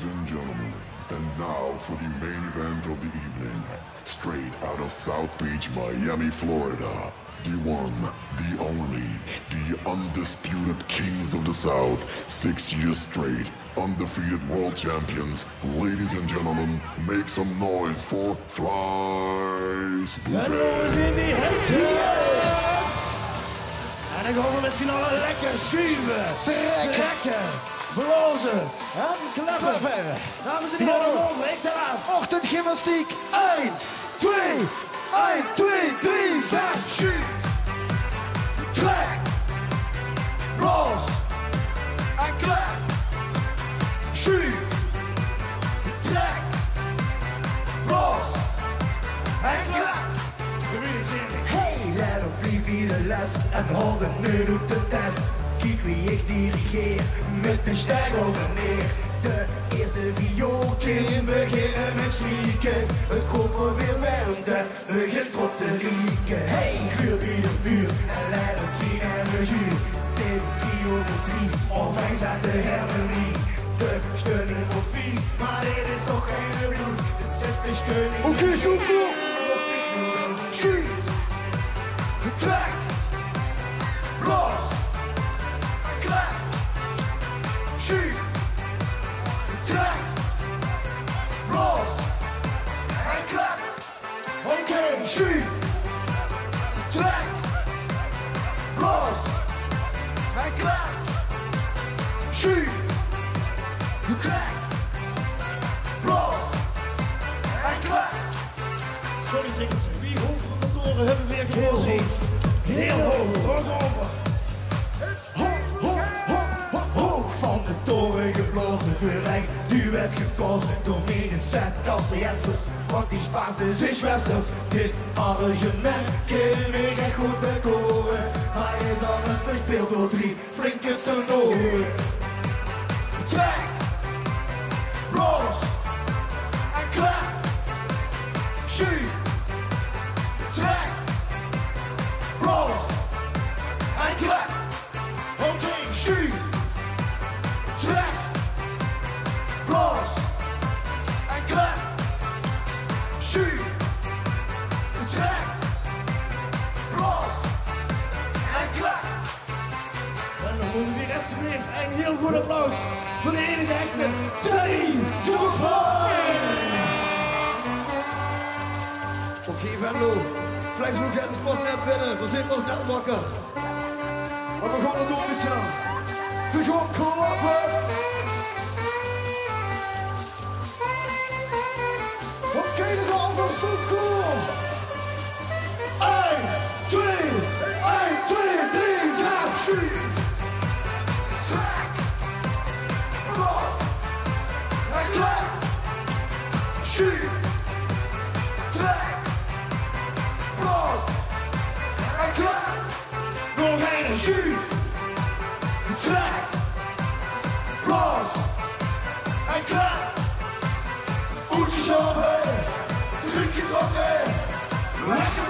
Ladies and gentlemen, and now for the main event of the evening, straight out of South Beach, Miami, Florida. The one, the only, the undisputed kings of the South, 6 years straight, undefeated world champions. Ladies and gentlemen, make some noise for Fly Spooky. En jongens in die hekjes! En dan gaan we met z'n allen lekker schuiven, trekken, blozen en klappen. Dames en heren, over, ik tel af. Ochtendgymnastiek, 1, 2, 1, 2, 3, ga! Schuif, trek, bloos en klap. Schuif, trek, bloos en klap. Hey, let op wie de les en houden nu doet de test. Kijk wie ik dirigeer, met de stijl over neer. De eerste viool kan beginnen met schrieken. Het kopen weer wenden, begint op te rieken. Hey, guur bij de buurt en laat ons zien en we zuur. Stil 3 over 3, of hij staat de harmonie. De steuning wordt vies, maar dit is toch geen bloed. Dus zet de steuning. Oké, super! Shoot, trek, bloos, klap, schuif, trek, bloos en klap. Oké, schuif, trek, bloos en klap, schuif, trek, bloos en klap. Sorry, zingt ze. Wie hoog van de toren hebben weer gekozen? Heel hoog, hoog over. Hoog van de toren geblazen, verrekt, duet gekozen door medecent kassejetsers. Want die Spaanse zijn schwesters, dit arrangement kan ik echt goed bekoren. Hij is anders bespeeld door 3 flinke tenoren. Trek, bloos en klap, schuif, trek, bloos en klap. Oké, schuif, trek, bloos en klap, schuif, trek, bloos en klap. En dan moeten we weer alsjeblieft een heel goed applaus voor de enige echte Teddy de Vrij. Oké, Venlo, Flexbroek gaat ons pas net binnen, we zijn pas net wakker. Maar we gaan het doorstaan. We gaan klappen. Oké, dan gaan we zo cool. 1, 2, 1, 2, 3, ga! Schuif, trek, bloos en klap. Schuif, trek, bloos en klap. Nog een Schuif, trek, bloos en klap. Oetjes over, druk je koppen, leg je